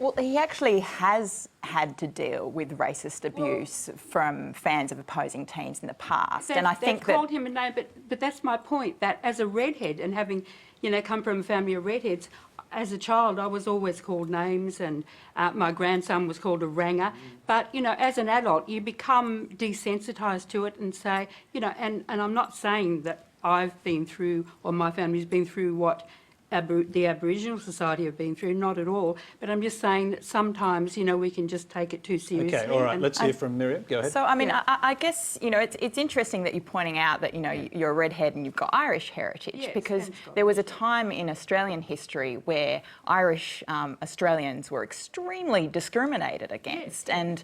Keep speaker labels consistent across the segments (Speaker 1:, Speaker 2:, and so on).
Speaker 1: Well, he actually has had to deal with racist abuse from fans of opposing teams in the past, and I think
Speaker 2: they've called him a name. But that's my point. That as a redhead and having, come from a family of redheads, as a child I was always called names, and my grandson was called a ranger. But as an adult, you become desensitised to it and say, and I'm not saying that I've been through or my family's been through what the Aboriginal Society have been through, not at all. But I'm just saying that sometimes, we can just take it too seriously.
Speaker 3: Okay, all right, let's hear from Miriam. Go ahead.
Speaker 1: So, I mean, I guess, it's interesting that you're pointing out that, you're a redhead and you've got Irish heritage, because there was a time in Australian history where Irish Australians were extremely discriminated against, and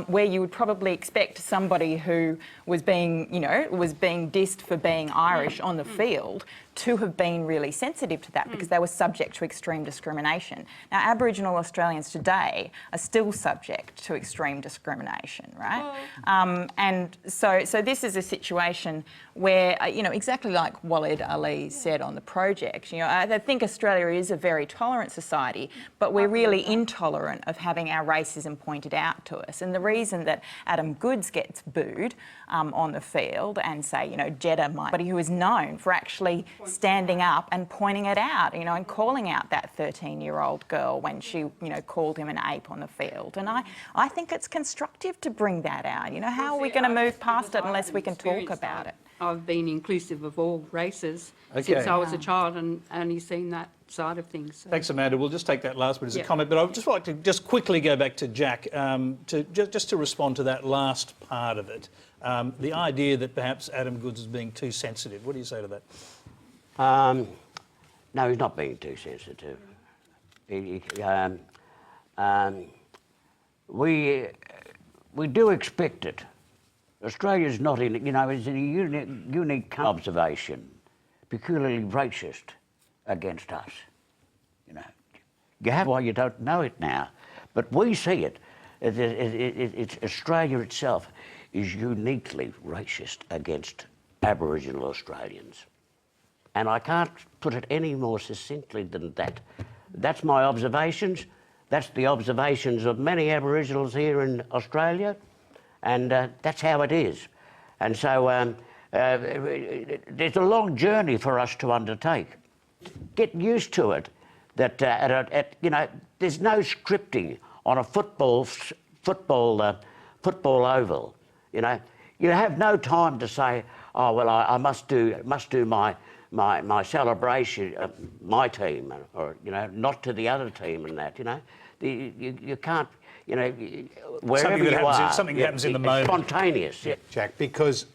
Speaker 1: where you would probably expect somebody who was being, was being dissed for being Irish on the field to have been really sensitive to that, because they were subject to extreme discrimination. Now, Aboriginal Australians today are still subject to extreme discrimination, right? And so this is a situation where, exactly like Walid Ali said on the project, I think Australia is a very tolerant society, but we're really intolerant of having our racism pointed out to us. And the reason that Adam Goodes gets booed on the field, and say, Jeddah might, but who is known for actually standing up and pointing it out, and calling out that 13-year-old girl when she, called him an ape on the field. And I think it's constructive to bring that out. How are we going to move past it unless we can talk about it?
Speaker 2: I've been inclusive of all races since I was a child, and only seen that side of things. So.
Speaker 3: Thanks, Amanda. We'll just take that last bit as a comment, but I'd just like to just quickly go back to Jack to respond to that last part of it. The idea that perhaps Adam Goodes is being too sensitive. What do you say to that?
Speaker 4: No, he's not being too sensitive. We do expect it. Australia's not in, it's a unique observation, peculiarly racist against us. You have why you don't know it now, but we see it. It's Australia itself is uniquely racist against Aboriginal Australians. And I can't put it any more succinctly than that. That's my observations. That's the observations of many Aboriginals here in Australia, and that's how it is. And so there's a long journey for us to undertake. Get used to it. That there's no scripting on a football oval. You have no time to say, oh well, I must do my celebration, my team, or not to the other team, and that. You can't. Wherever you are,
Speaker 3: something happens in the moment.
Speaker 4: Spontaneous. Yeah.
Speaker 5: Jack, because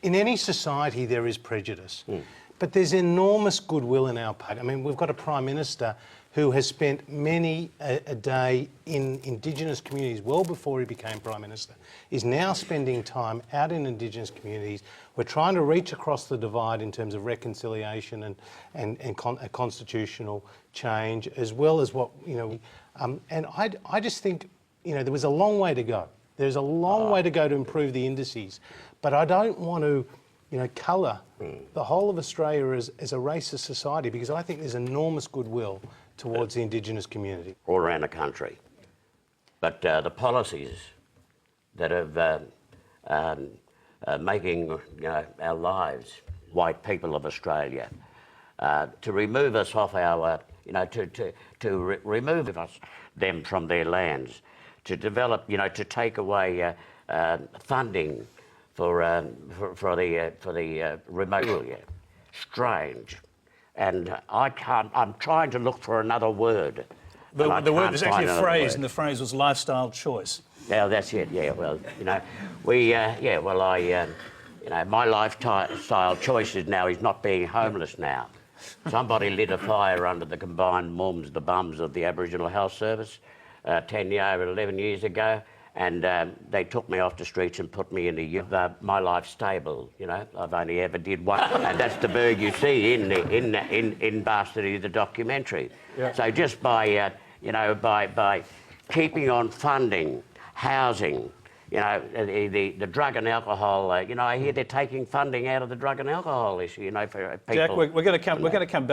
Speaker 5: in any society there is prejudice, but there's enormous goodwill in our party. I mean, we've got a Prime Minister who has spent many a day in Indigenous communities well before he became Prime Minister. He's now spending time out in Indigenous communities. We're trying to reach across the divide in terms of reconciliation and a constitutional change, as well as what, and I just think, there was a long way to go. There's a long way to go to improve the indices, but I don't want to colour the whole of Australia as a racist society, because I think there's enormous goodwill towards the Indigenous community.
Speaker 4: All around the country. But the policies that are making our lives, white people of Australia, to remove us off our, remove them from their lands, to develop, to take away funding for the remote area. Strange. And I'm trying to look for another word.
Speaker 3: The word was actually a phrase, and the phrase was lifestyle choice.
Speaker 4: Yeah, that's it, yeah. Well, my lifestyle choices now is not being homeless now. Somebody lit a fire under the combined mums, the bums of the Aboriginal Health Service 11 years ago, and they took me off the streets and put me in the my life's stable. I've only ever did one, and that's the bird you see in Bastardy, the documentary. Yeah. So just by by keeping on funding housing, the drug and alcohol. I hear they're taking funding out of the drug and alcohol issue. For people.
Speaker 3: Jack, we're going to come back.